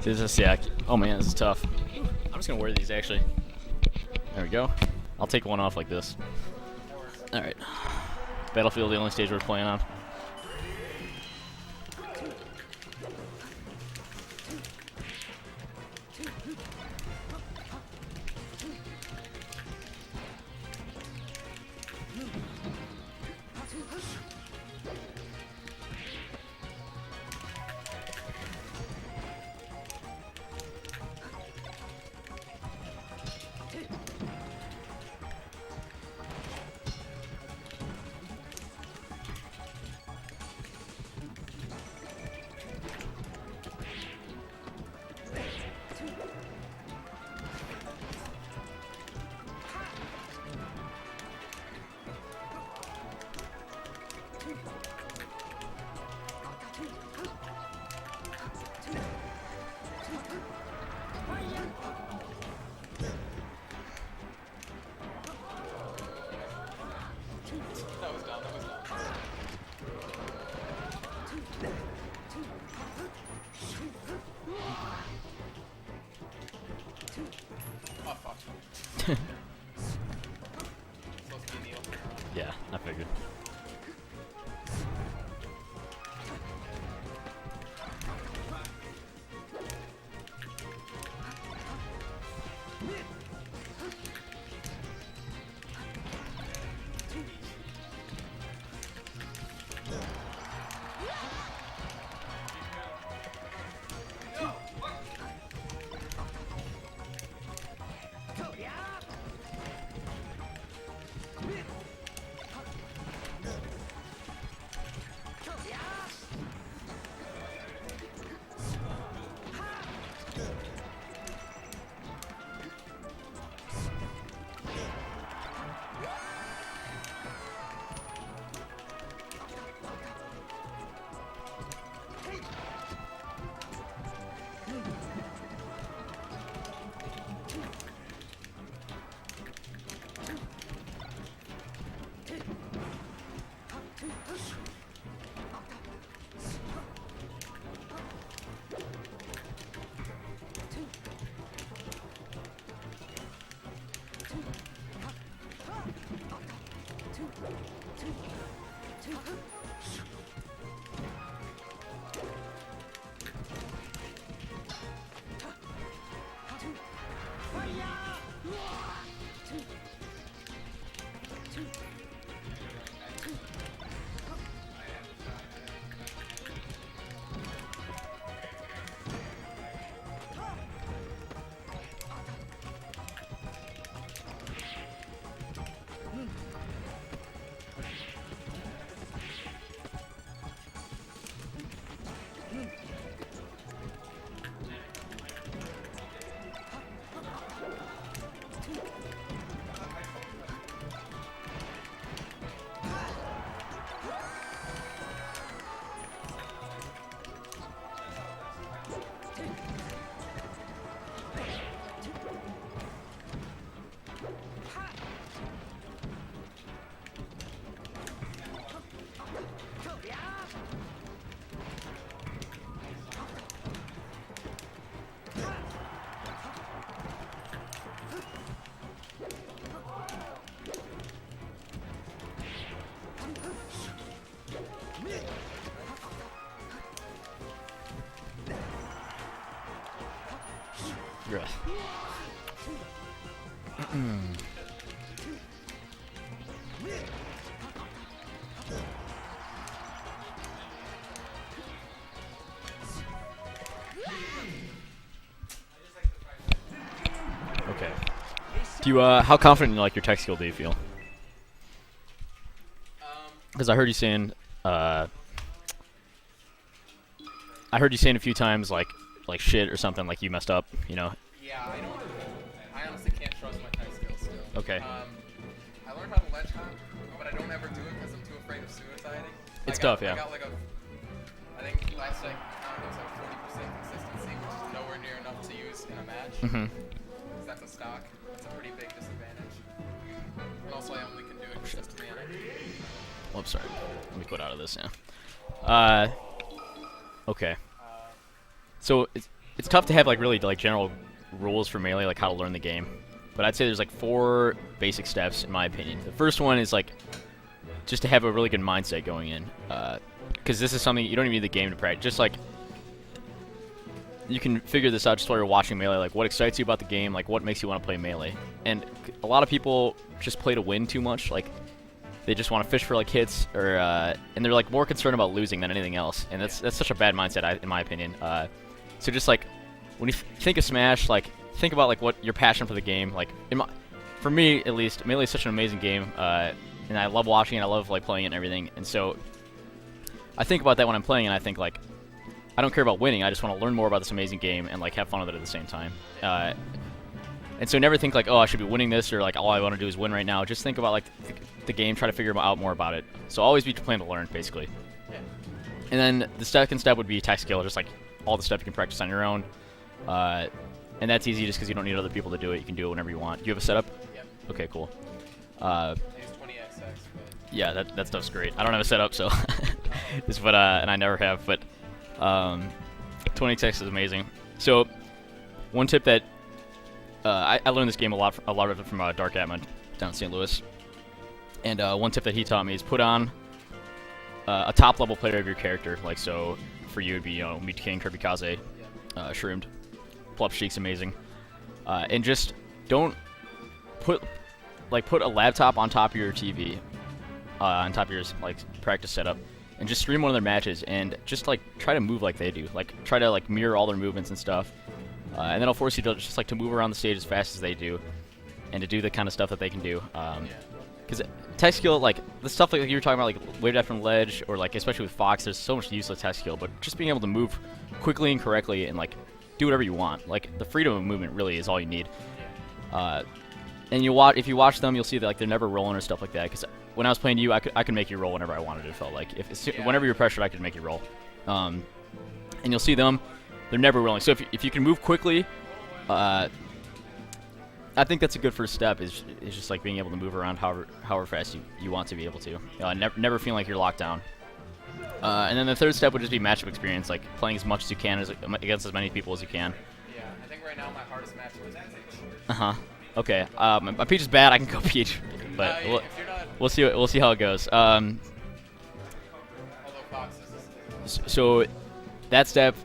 This is yeah. Oh man, this is tough. I'm just gonna wear these actually. There we go. I'll take one off like this. All right. Battlefield, the only stage we're playing on. Yeah, I figured. Yeah. Okay. Do you how confident in like your tech skill do you feel? Because I heard you saying I heard you saying a few times like shit or something like you messed up, you know. Yeah, I don't. I honestly can't trust my tech skills still. Okay. I learned how to ledge hunt, but I don't ever do it because I'm too afraid of suiciding. It's tough, yeah. I got like a. I think last I counted it was like 40% consistency, which is nowhere near enough to use in a match. Mm-hmm. Because that's a stock. That's a pretty big disadvantage. And also, I only can do it consistently on it. Oops, sorry. Let me quit out of this. Yeah. Okay. So it's tough to have like really like general rules for Melee, like how to learn the game. But I'd say there's like 4 basic steps in my opinion. The first one is like just to have a really good mindset going in, because this is something you don't even need the game to practice. Just like you can figure this out just while you're watching Melee, like what excites you about the game, like what makes you want to play Melee. And a lot of people just play to win too much, like they just want to fish for like hits, or and they're like more concerned about losing than anything else. And that's such a bad mindset, in my opinion. So just like when you think of Smash, like think about like what your passion for the game. Like for me at least, Melee is such an amazing game, and I love watching it. I love like playing it and everything. And so I think about that when I'm playing, and I think like I don't care about winning. I just want to learn more about this amazing game and like have fun with it at the same time. And so never think like, oh, I should be winning this, or like all I want to do is win right now. Just think about like the game, try to figure out more about it. So always be playing to learn, basically. Yeah. And then the second step would be tech skill, just like all the stuff you can practice on your own. And that's easy just because you don't need other people to do it. You can do it whenever you want. Do you have a setup? Yep. Okay, cool. I use 20XX, but Yeah, that stuff's great. I don't have a setup, so and I never have, but 20XX is amazing. So one tip that I learned this game a lot of it from Dark Atman down in St. Louis, and one tip that he taught me is put on a top level player of your character. Like, so for you it'd be Meat King, Kirby Kaze, Shroomed, Plup Sheik's amazing, and just don't put a laptop on top of your TV, on top of your like practice setup, and just stream one of their matches, and just like try to move like they do, like try to like mirror all their movements and stuff, and then I'll force you to just like to move around the stage as fast as they do, and to do the kind of stuff that they can do. Because tech skill, like the stuff like you were talking about, like wave dash from ledge, or like especially with Fox, there's so much useless tech skill, but just being able to move quickly and correctly and like do whatever you want, like the freedom of movement really is all you need. And if you watch them, you'll see that like they're never rolling or stuff like that. Because when I was playing you, I could make you roll whenever I wanted. It felt like whenever you're pressured, I could make you roll. And you'll see them, they're never rolling. So if you can move quickly, I think that's a good first step. Is just like being able to move around however fast you want to be able to. Never feeling like you're locked down. And then the third step would just be matchup experience, like playing as much as you can against as many people as you can. yeah, I think right now my hardest match was Peach. Okay. My Peach is bad. I can go Peach, but If you're not, we'll see how it goes. although Fox is So that step,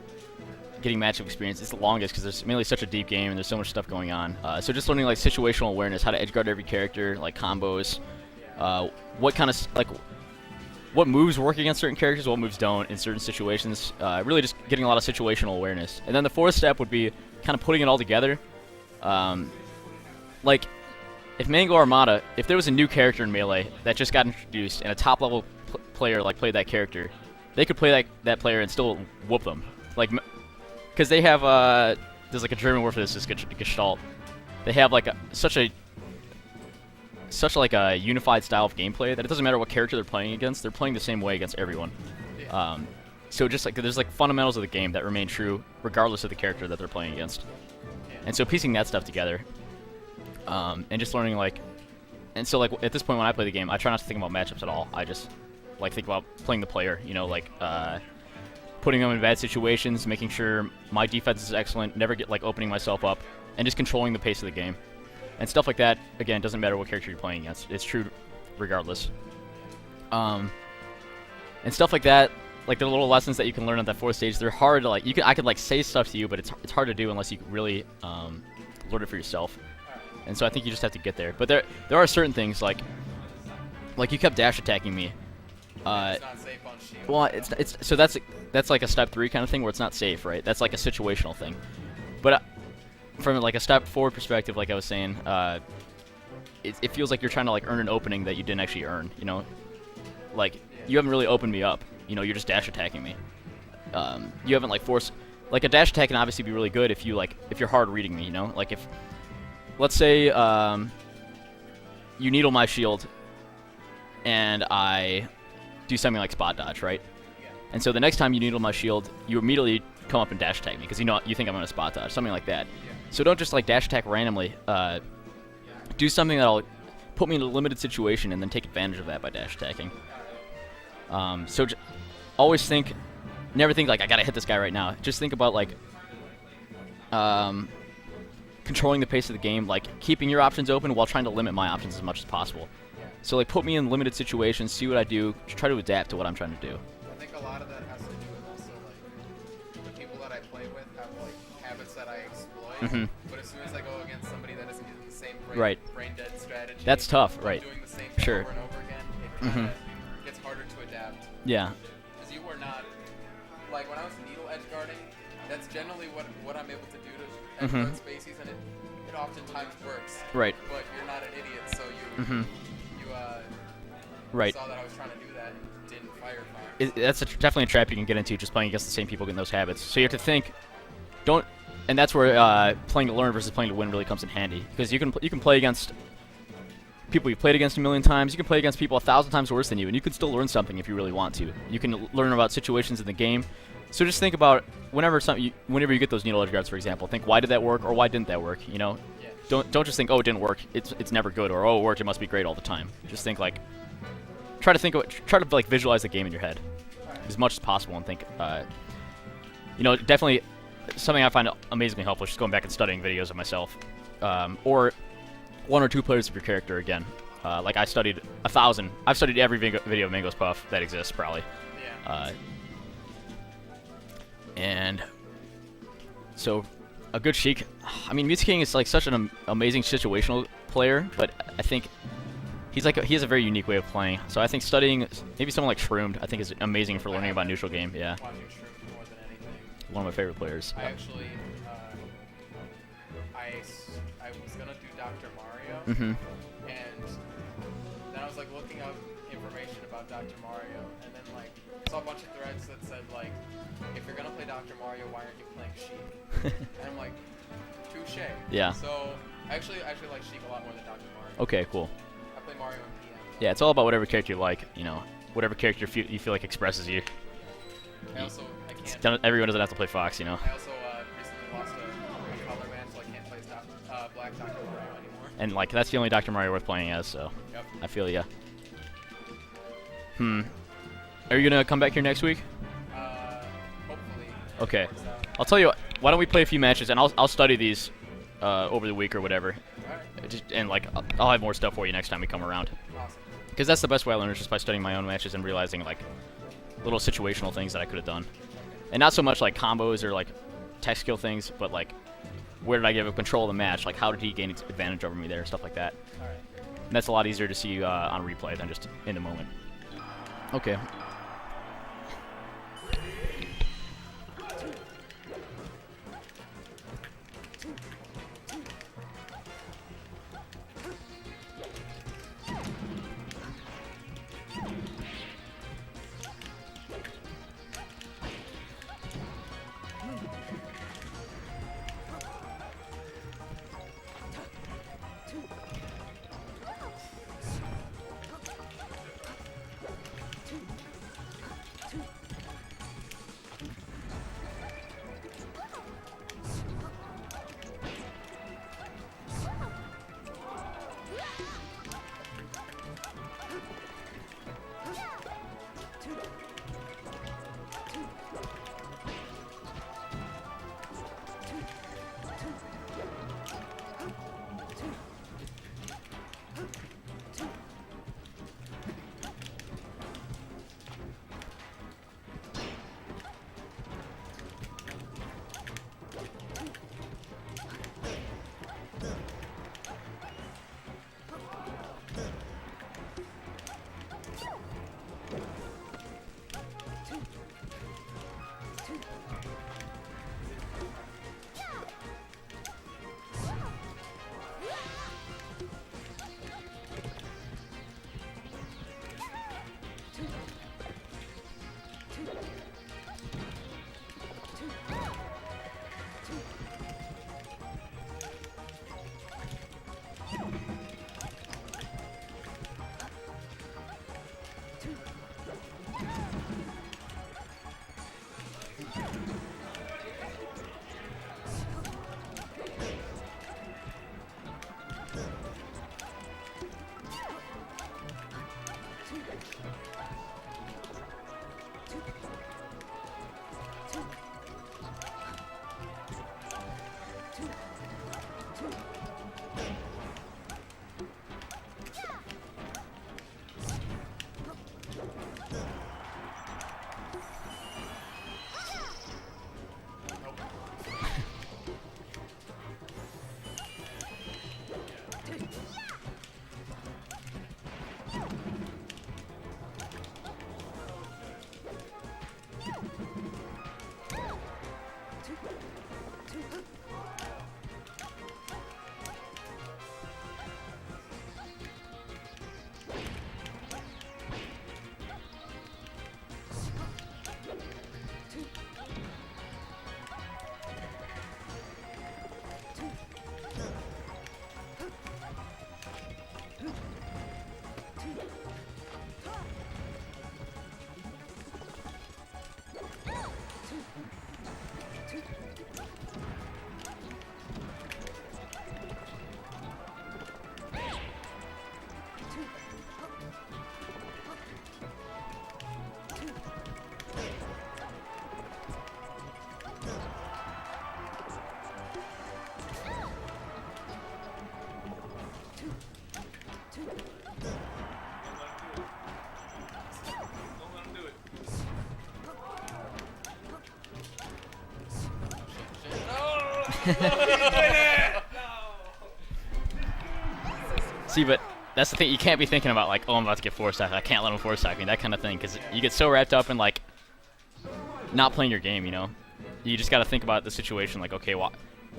getting matchup experience, is the longest because there's mainly such a deep game and there's so much stuff going on. So just learning like situational awareness, how to edgeguard every character, like combos, what moves work against certain characters, what moves don't in certain situations. Really just getting a lot of situational awareness. And then the fourth step would be kind of putting it all together. Like, if Mango Armada, if there was a new character in Melee that just got introduced and a top level player like played that character, they could play that player and still whoop them. Like, because they have there's like a German word for this, is Gestalt. They have like such a unified style of gameplay that it doesn't matter what character they're playing against, they're playing the same way against everyone. So just like there's like fundamentals of the game that remain true regardless of the character that they're playing against. And so piecing that stuff together, and just learning like, and so like at this point when I play the game, I try not to think about matchups at all. I just like think about playing the player, like putting them in bad situations, making sure my defense is excellent, never get like opening myself up, and just controlling the pace of the game. And stuff like that, again, doesn't matter what character you're playing against. It's true regardless. And stuff like that, like the little lessons that you can learn at that fourth stage, they're hard to like, I could like say stuff to you, but it's hard to do unless you really learn it for yourself. And so I think you just have to get there. But there are certain things like you kept dash attacking me. it's not safe on shield. Well, so that's like a step 3 kind of thing where it's not safe, right? That's like a situational thing. But from like a step forward perspective, like I was saying, it feels like you're trying to like earn an opening that you didn't actually earn. Like you haven't really opened me up. You're just dash attacking me. You haven't like forced. Like a dash attack can obviously be really good if you're hard reading me. Like if, let's say, you needle my shield, and I do something like spot dodge, right? Yeah. And so the next time you needle my shield, you immediately come up and dash attack me because you think I'm gonna spot dodge, something like that. Yeah. So don't just like dash attack randomly. Do something that'll put me in a limited situation and then take advantage of that by dash attacking. So always never think like I gotta hit this guy right now. Just think about like controlling the pace of the game, like keeping your options open while trying to limit my options as much as possible. So like put me in limited situations, see what I do, try to adapt to what I'm trying to do. I think a lot of that has to do with also like the people that I play with have like habits that I exploit. But as soon as I go against somebody that isn't using the same brain dead strategy, That's tough, right? Doing the same thing Sure. over and over again, it kind of gets harder to adapt. Yeah. Because you were not like when I was needle edge guarding. That's generally what I'm able to do to edge guard spaces, and it oftentimes works. Right. But you're not an idiot, so you Right. saw that I was trying to do that and didn't fire fire. That's definitely a trap you can get into just playing against the same people getting those habits. So you have to think, and that's where playing to learn versus playing to win really comes in handy, because you can play against people you've played against a million times. You can play against people 1,000 times worse than you, and you can still learn something if you really want to. You can learn about situations in the game. So just think about whenever you get those needle edge guards, for example, think why did that work or why didn't that work? You know, don't just think, oh, it didn't work, it's never good, or oh, it worked, it must be great all the time. Just think like. Try to like visualize the game in your head as much as possible and think, definitely something I find amazingly helpful is just going back and studying videos of myself, or 1 or 2 players of your character again. Like I studied 1,000. I've studied every video of Mango's Puff that exists probably. Yeah. And so a good Sheik. I mean, Mutsu King is like such an amazing situational player, but I think. He has a very unique way of playing, so I think studying maybe someone like Shroomed I think is amazing for learning about neutral game. Yeah. Watching Shroomed more than anything. One of my favorite players. I actually, I was gonna do Dr. Mario, and then I was like looking up information about Dr. Mario, and then like saw a bunch of threads that said like, if you're gonna play Dr. Mario, why aren't you playing Sheik? And I'm like, touche. Yeah. So I actually like Sheik a lot more than Dr. Mario. Okay, cool. Play Mario and PM. Yeah, it's all about whatever character you like, whatever character you feel like expresses you. I can't. Everyone doesn't have to play Fox, I also recently lost a color match, so I can't play Black Dr. Mario anymore. And like that's the only Dr. Mario worth playing as, so Yep. I feel ya. Are you gonna come back here next week? Hopefully. Okay. I'll tell you what. Why don't we play a few matches, and I'll study these over the week or whatever. And like I'll have more stuff for you next time we come around. Awesome. Because that's the best way I learn is just by studying my own matches and realizing like little situational things that I could have done, and not so much like combos or like tech skill things, but like where did I give up control of the match? Like how did he gain advantage over me there? Stuff like that. All right. And that's a lot easier to see on replay than just in the moment. Okay. See, but that's the thing. You can't be thinking about like, oh, I'm about to get force attacked. I can't let him force attack me. That kind of thing, because you get so wrapped up in like not playing your game. You know, you just got to think about the situation. Like, okay, why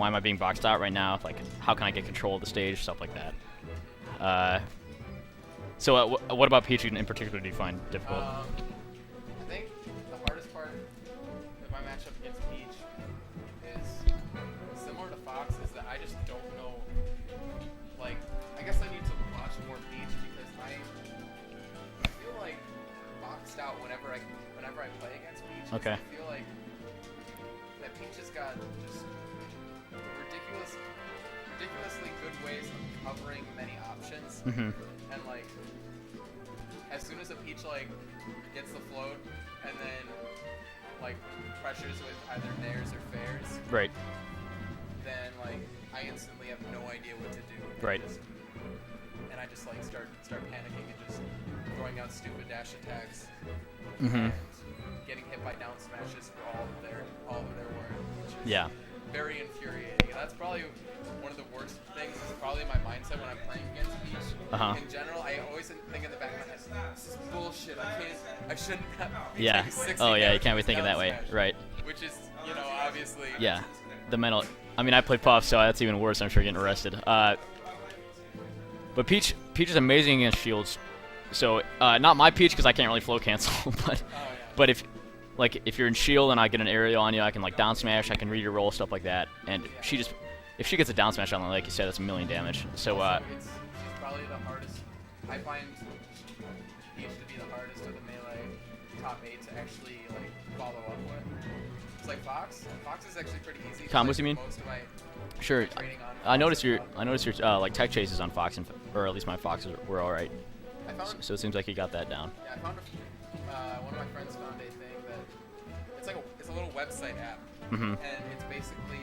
am I being boxed out right now? Like, how can I get control of the stage? Stuff like that. So, what about Peach in particular do you find difficult? I think the hardest part of my matchup against Peach is similar to Fox, is that I just don't know. Like, I guess I need to watch more Peach because I feel like boxed out whenever I play against Peach. 'Cause Okay. I feel like that Peach has got just ridiculously good ways of covering many options. Mm-hmm. And like, as soon as a Peach like gets the float and then like pressures with either nairs or fairs, Right. then like I instantly have no idea what to do. Right. And I just like start panicking and just throwing out stupid dash attacks Mm-hmm. and getting hit by down smashes for all of their work, which is Yeah. very infuriating. And that's probably one of the worst things. Is probably my mindset when I'm playing against Peach. In general, I always think in the back of my head, this is bullshit. I shouldn't have. Yeah. Oh yeah, you can't be thinking that way. Smash. Right. Which is, obviously. Yeah. The mental. I mean, I play Puff, so that's even worse. I'm sure getting arrested. But Peach is amazing against shields. So not my Peach because I can't really flow cancel, but if you're in shield and I get an aerial on you, I can like down smash, I can read your roll, stuff like that. And if she gets a down smash on, like you said, that's a million damage. So She's probably the hardest. I find Peach to be the hardest of the melee top 8 to actually like follow up with. It's like Fox. Fox is actually pretty easy. Combos, you mean? Most of my sure. training on I noticed Fox your is like tech chases on Fox, or at least my Foxes were all right. I found, So it seems like you got that down. yeah, I found one of my friends found a thing that it's a little website app, Mm-hmm. and it's basically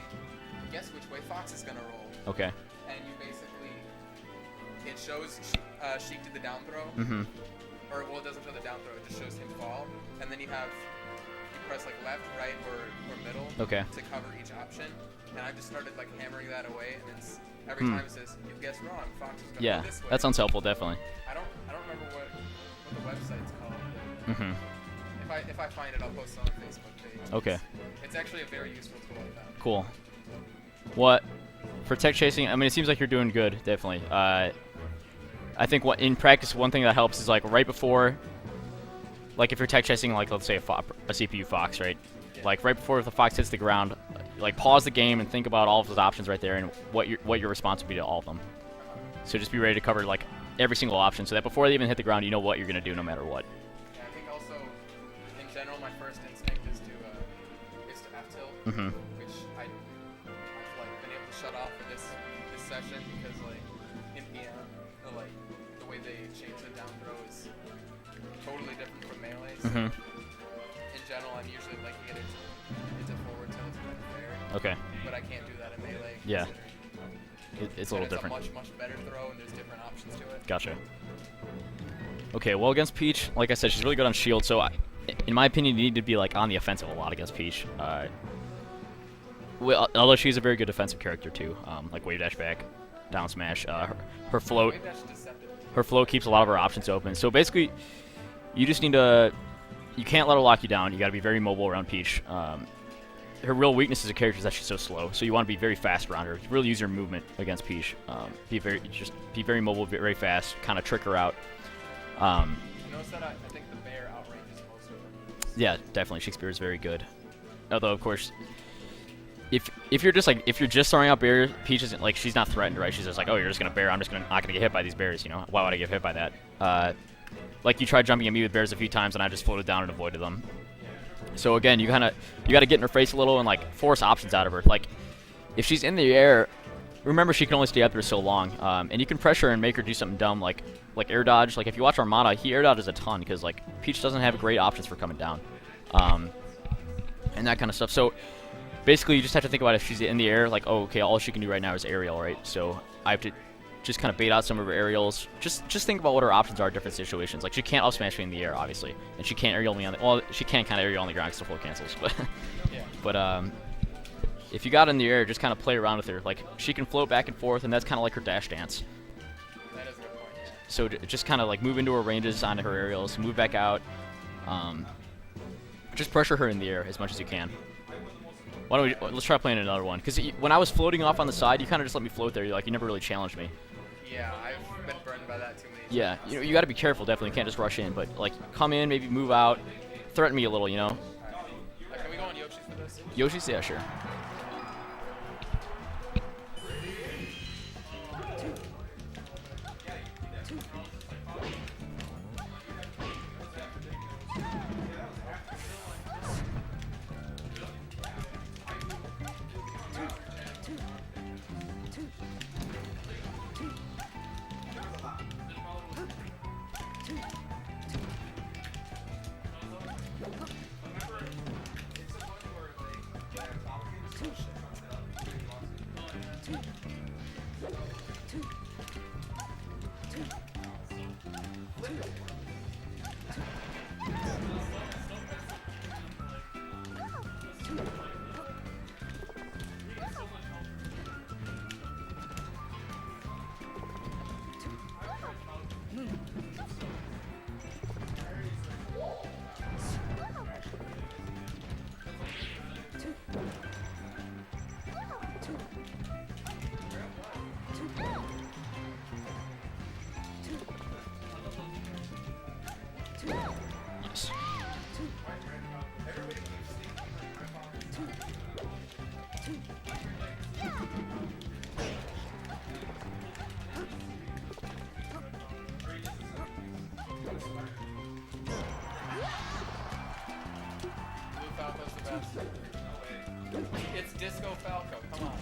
guess which way Fox is gonna roll, Okay. and you basically it shows Sheik did the down throw, Mm-hmm. or well, it doesn't show the down throw, it just shows him fall, and then you press like left, right, or middle Okay. to cover each option, and I just started like hammering that away, and it's every time it says you guessed wrong, Fox is gonna Yeah, go this way. that sounds helpful, definitely. I don't remember what the website's called. But Mm-hmm. if I find it, I'll post it on the Facebook page. Okay. It's actually a very useful tool I found. Cool. What for tech chasing? I mean, it seems like you're doing good, definitely. I think in practice, one thing that helps is like right before, like if you're tech chasing, like let's say a CPU Fox, right? Yeah. Like right before the Fox hits the ground, like pause the game and think about all of those options right there and what your response would be to all of them. So just be ready to cover like every single option, so that before they even hit the ground, you know what you're gonna do no matter what. Yeah, I think also, in general, my first instinct is to F tilt, Mm-hmm. which I've like been able to shut off for this session because like in PM, the way they change the down throw is totally different from melee. So Mm-hmm. in general, I'm usually liking it into forward tilt and fair, Okay. but I can't do that in melee. Yeah. considering It's a little that different. It's a much better throw, and there's different options to it. Gotcha. Okay, well against Peach, like I said, she's really good on shield. So, in my opinion, you need to be like on the offensive a lot against Peach. Well, although she's a very good defensive character too, like wave dash back, down smash. Her float, Wave dash is deceptive. her float keeps a lot of her options open. So basically, you just need to, you can't let her lock you down. You got to be very mobile around Peach. Her real weakness as a character is that she's so slow. So you want to be very fast around her. Really use her movement against Peach. Be very mobile, very fast. Kind of trick her out. I noticed that I think the bear outranges most of her moves. Yeah, definitely. Shakespeare is very good. Although, of course, if you're just throwing out bear, Peach isn't like, she's not threatened, right? She's just like, oh, you're just gonna bear. I'm not gonna get hit by these bears. You know, why would I get hit by that? Like you tried jumping at me with bears a few times, and I just floated down and avoided them. So again, you got to get in her face a little and like force options out of her. Like if she's in the air, remember she can only stay up there so long, and you can pressure her and make her do something dumb like air dodge. Like if you watch Armada, he air dodges a ton because like Peach doesn't have great options for coming down, and that kind of stuff. So basically, you just have to think about if she's in the air, like, oh, okay, all she can do right now is aerial, right? So I have to just kind of bait out some of her aerials. Just think about what her options are in different situations. Like she can't up smash me in the air, obviously, and she can't aerial me on the, well, she can kind of aerial on the ground because the flow cancels, but Yeah. but if you got in the air, just kind of play around with her. Like, she can float back and forth, and that's kind of like her dash dance. That is a good point. Yeah. So just kind of like move into her ranges onto her aerials, move back out. Just pressure her in the air as much as you can. Why don't we? Let's try playing another one. Because when I was floating off on the side, you kind of just let me float there. You never really challenged me. Yeah, I've been burned by that too many times. Yeah, you got to be careful. Definitely, you can't just rush in. But like, come in, maybe move out, threaten me a little. Can we go on Yoshi's for this? Yoshi's, yeah, sure. Nice. Blue Falco's the best. It's Disco Falco, come on.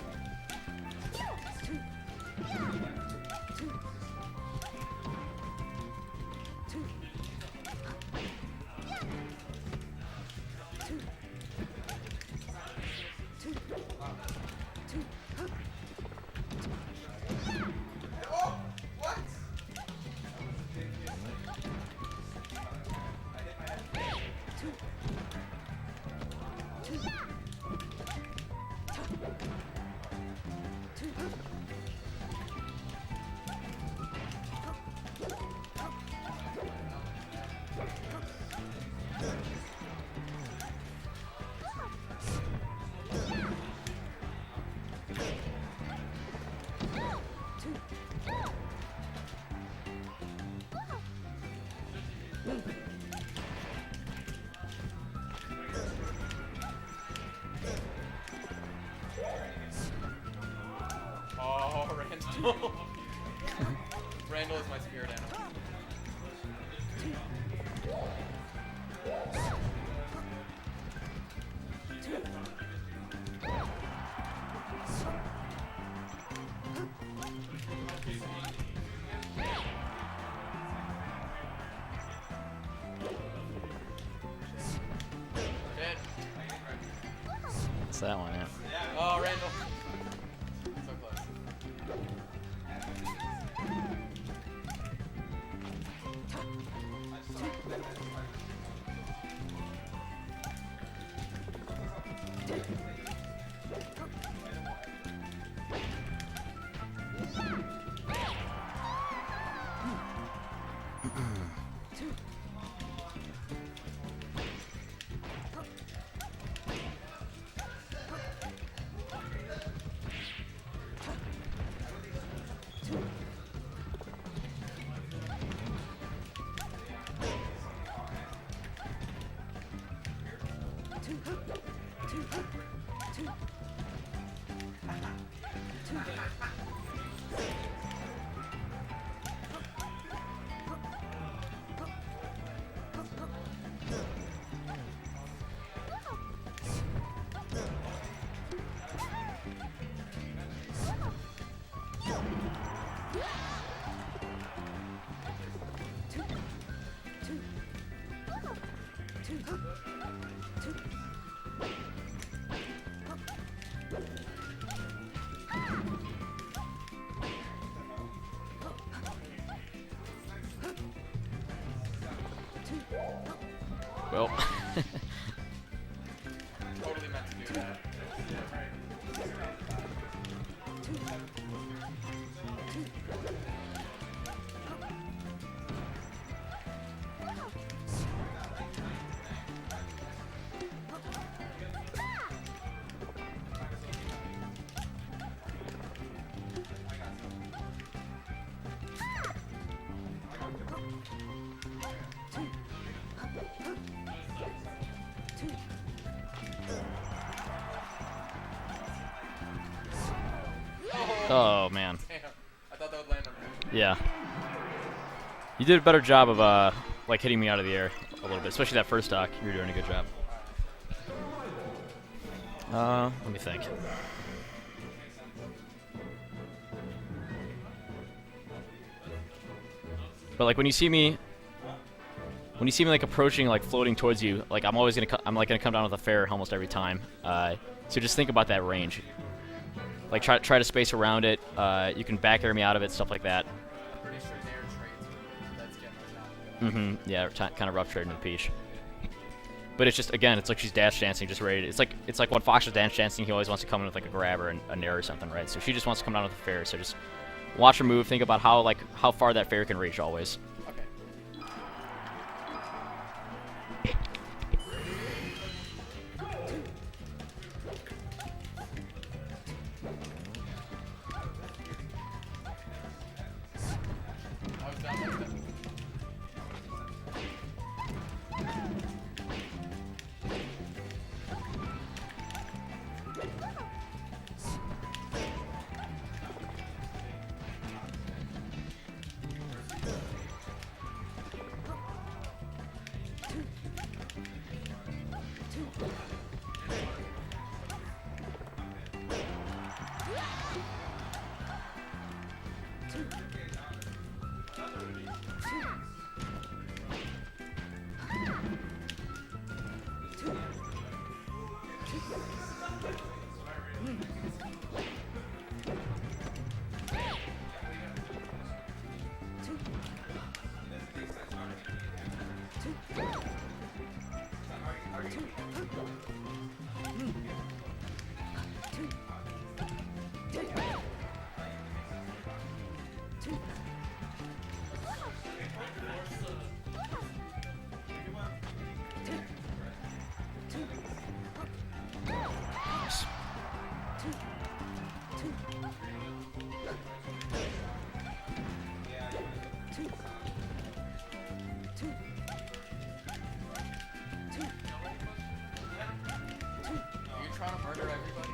Oh, Randall. Randall is my spirit animal. Dead. It's that one, yeah. Oh, Randall. So close. Well, Totally meant to do that. Oh man. Damn. I thought that would land on me. Yeah. You did a better job of like hitting me out of the air a little bit, especially that first stock. You were doing a good job. Let me think. But like when you see me like approaching, like floating towards you, like I'm always gonna come down with a fair almost every time. So just think about that range. Like try to space around it. You can back air me out of it, stuff like that. I'm pretty sure their trades, that's generally not good. Yeah, kind of rough trading with Peach. But it's just, again, it's like she's dash dancing, just ready. It's like when Fox is dash dancing, he always wants to come in with like a grab or a nair or something, right? So she just wants to come down with a fair. So just watch her move. Think about how far that fair can reach always. Okay. I was down like that. Are you trying to murder everybody?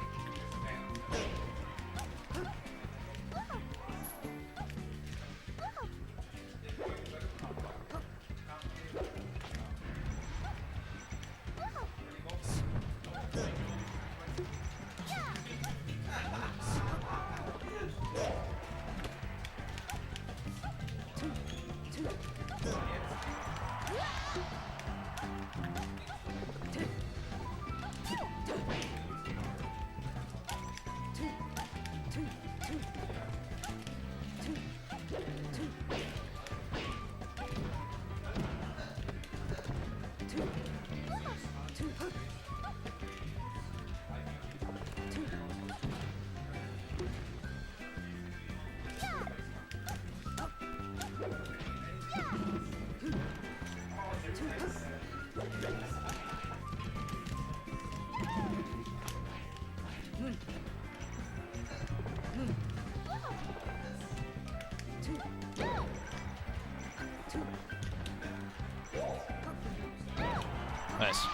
Nice.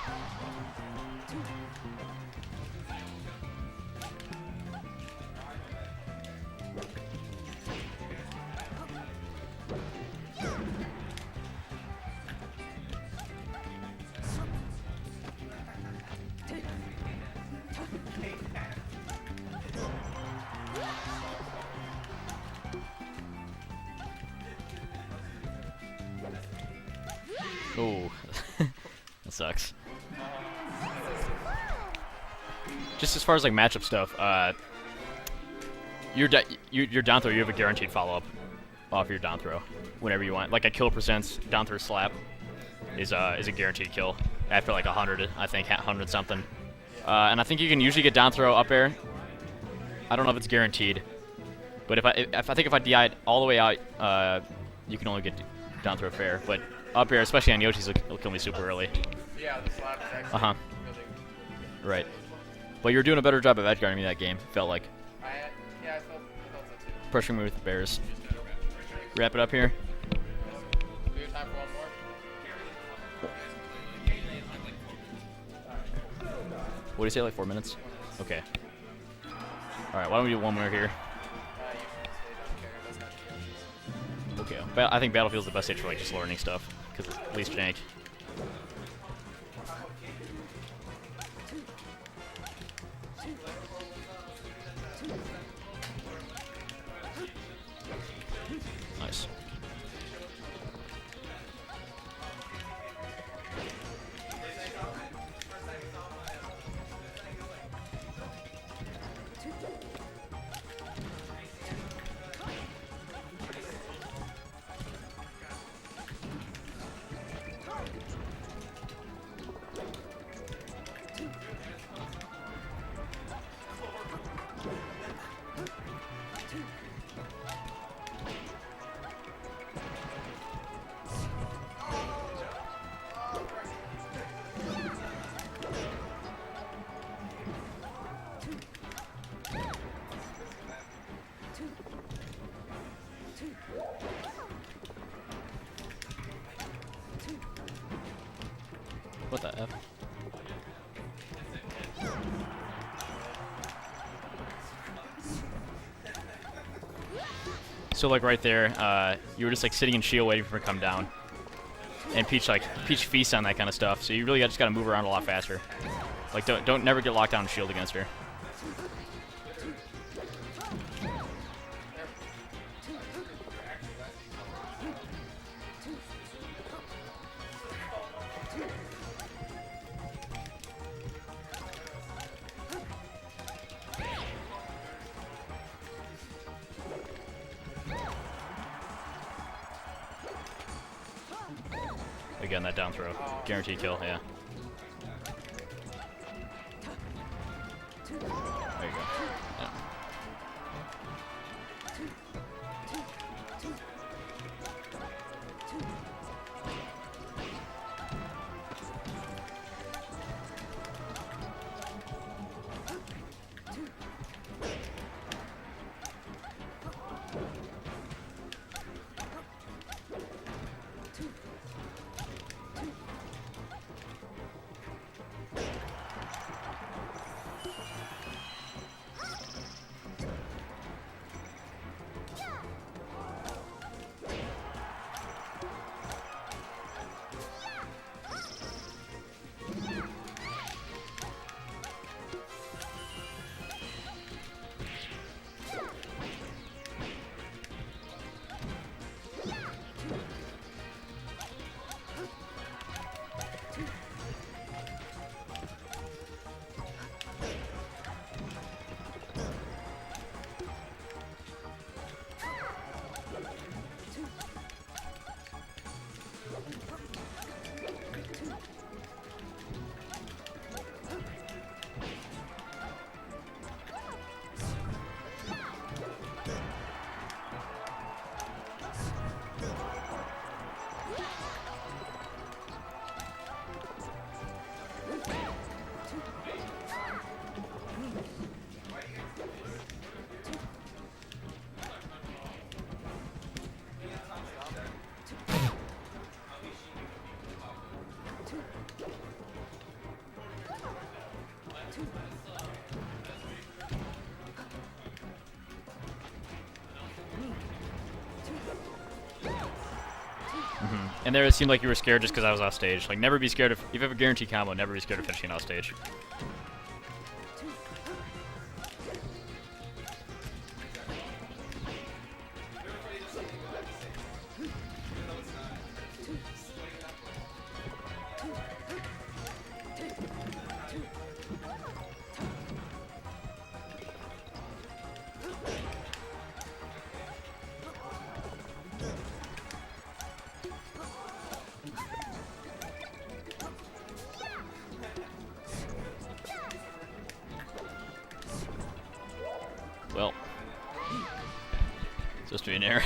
Oh, that sucks. Just as far as like matchup stuff, your down throw, you have a guaranteed follow up off your down throw whenever you want. Like a kill percent's down throw slap is a guaranteed kill after like 100, I think 100 something. And I think you can usually get down throw up air. I don't know if it's guaranteed, but if I DI it all the way out, you can only get down throw fair. But up air, especially on Yoshi's, it'll kill me super early. Yeah, the slap is actually really, really Right. But you were doing a better job of edge guarding me that game, felt like. I felt so too. Pressuring me with the bears. Wrap it up here. We have time for one more? What do you say, like 4 minutes? Okay. Alright, why don't we do one more here? Okay, I think Battlefield's the best stage for like just learning stuff because it's least jank. Nice. What the F? So like right there, you were just like sitting in shield waiting for her to come down, and Peach feasts on that kind of stuff. So you really just gotta move around a lot faster. Like don't never get locked down in shield against her. Again, that down throw. Guaranteed kill, yeah. There you go. Yeah. And there it seemed like you were scared just because I was off stage. Like, never be scared of, if you have a guaranteed combo, never be scared of finishing off stage. Well, supposed to be an error.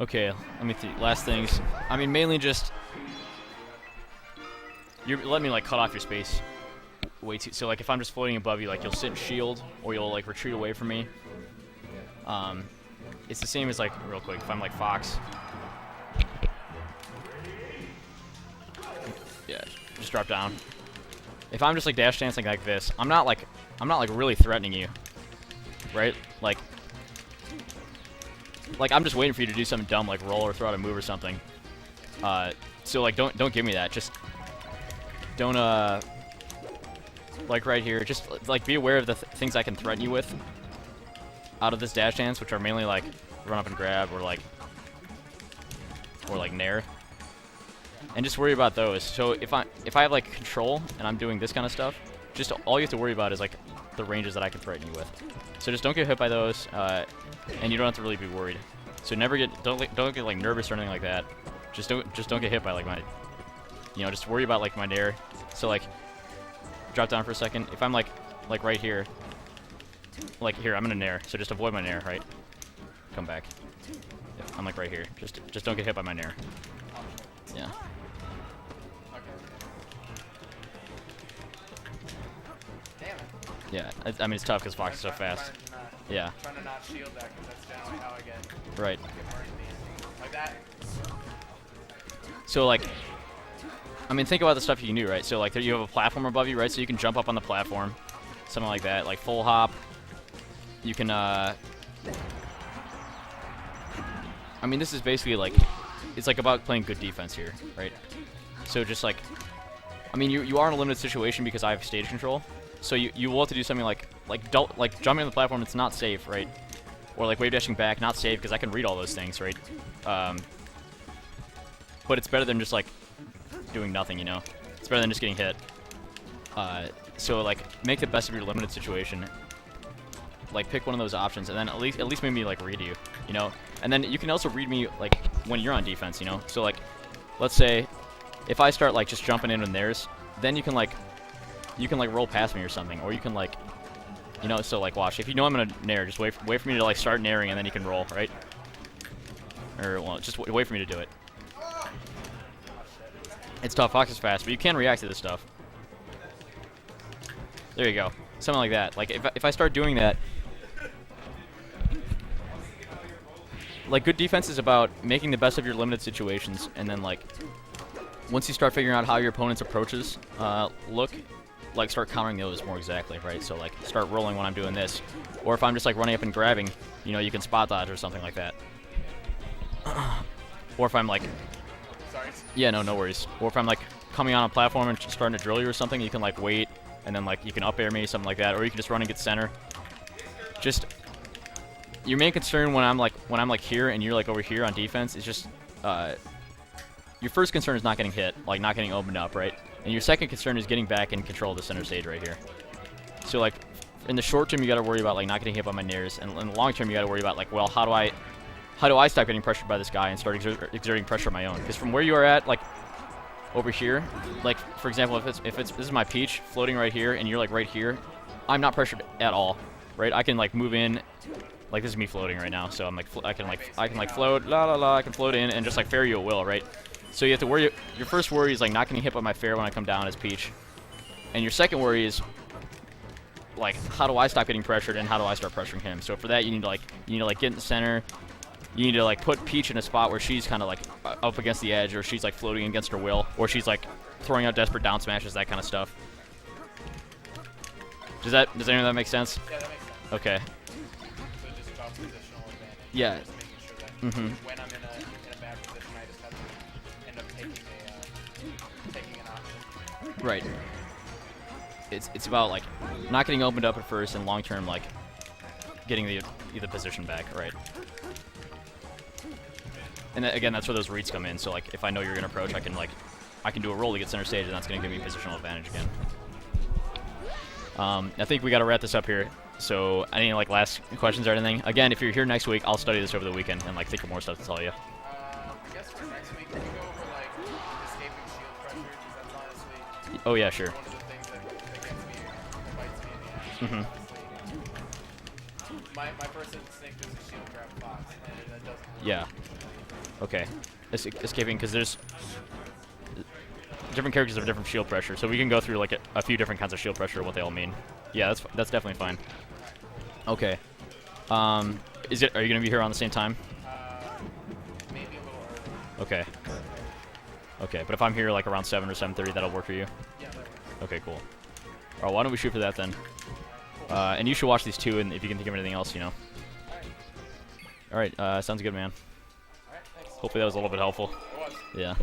Okay, let me see. Last things. I mean, mainly just you're letting me like cut off your space way too. So like, if I'm just floating above you, like you'll sit in shield or you'll like retreat away from me. It's the same as like real quick. If I'm like Fox. Yeah, just drop down. If I'm just like dash dancing like this, I'm not like really threatening you, right? Like I'm just waiting for you to do something dumb like roll or throw out a move or something. So like don't give me that. Just don't like right here. Just like be aware of the things I can threaten you with out of this dash dance, which are mainly like run up and grab or like nair. And just worry about those. So if I have like control and I'm doing this kind of stuff, just all you have to worry about is like the ranges that I can threaten you with. So just don't get hit by those, and you don't have to really be worried. So never don't get like nervous or anything like that. Just don't get hit by like my, just worry about like my nair. So like drop down for a second. If I'm like right here, like here I'm gonna nair. So just avoid my nair, right? Come back. Yep, I'm like right here. Just don't get hit by my nair. Yeah. Yeah, I mean it's tough because Fox is so fast. Yeah. Trying to not shield that because that's generally how I get. Right. Like that. So like, I mean think about the stuff you can do, right? So like you have a platform above you, right? So you can jump up on the platform, something like that, like full hop. You can I mean this is basically like, it's like about playing good defense here, right? So just like, I mean you are in a limited situation because I have stage control. So you will have to do something like jumping on the platform. It's not safe, right? Or like wave dashing back, not safe because I can read all those things, right? But it's better than just like doing nothing, It's better than just getting hit. So like make the best of your limited situation. Like pick one of those options, and then at least make me like read you, And then you can also read me like when you're on defense, So like, let's say if I start like just jumping in theirs, then you can like roll past me or something, or you can like, so like watch. If you know I'm gonna nair, just wait for me to like start nairing, and then you can roll, right? Or well, just wait for me to do it. It's tough. Fox is fast, but you can react to this stuff. There you go. Something like that. Like if I start doing that, like good defense is about making the best of your limited situations, and then like once you start figuring out how your opponent's approaches look, like start countering those more exactly, right? So like start rolling when I'm doing this, or if I'm just like running up and grabbing, you can spot dodge or something like that. Or if I'm like, sorry. Yeah, no worries. Or if I'm like coming on a platform and starting to drill you or something, you can like wait and then like you can up air me, something like that, or you can just run and get center. Just your main concern when I'm like here and you're like over here on defense is just your first concern is not getting hit, like not getting opened up, right? And your second concern is getting back in control of the center stage right here. So like in the short term you got to worry about like not getting hit by my nairs, and in the long term you got to worry about like, well, how do I stop getting pressured by this guy and start exerting pressure on my own? Because from where you are at, like over here, like for example, if this is my peach floating right here and you're like right here, I'm not pressured at all, right? I can like move in, like this is me floating right now, so I'm like I can float, I can float in and just like fair you at will, right? So you have to worry. Your first worry is like not getting hit by my fair when I come down as peach, and your second worry is like how do I stop getting pressured and how do I start pressuring him? So for that you need to like get in the center. You need to like put Peach in a spot where she's kind of like up against the edge, or she's like floating against her will, or she's like throwing out desperate down smashes, that kind of stuff. Does any of that make sense? Yeah, that makes sense. Okay. So just about positional advantage. Yeah. Just making sure that when I'm in a bad position, I just have to end up taking an option. Right. It's about like not getting opened up at first, and long term like getting the position back, right? And again, that's where those reads come in. So like, if I know you're gonna approach, I can do a roll to get center stage, and that's gonna give me positional advantage again. I think we gotta wrap this up here. So any like last questions or anything? Again, if you're here next week, I'll study this over the weekend and like think of more stuff to tell you. I guess for next week, can we go over like escaping shield pressure? Because that's honestly Oh yeah, sure. one of the things that gets me, that bites me in the ass. Honestly, my first instinct is a shield grab Fox, and that doesn't. Yeah. Okay. Escaping, because there's different characters have different shield pressure, so we can go through like a few different kinds of shield pressure, what they all mean. Yeah, that's definitely fine. Okay. Are you gonna be here on the same time? Maybe a little early. Okay. Okay, but if I'm here like around 7 or 7:30, that'll work for you. Yeah, that works. Okay, cool. All right, why don't we shoot for that then? And you should watch these too, and if you can think of anything else, you know. Alright. All right, sounds good, man. Alright, thanks. Hopefully that was a little bit helpful. It was. Yeah.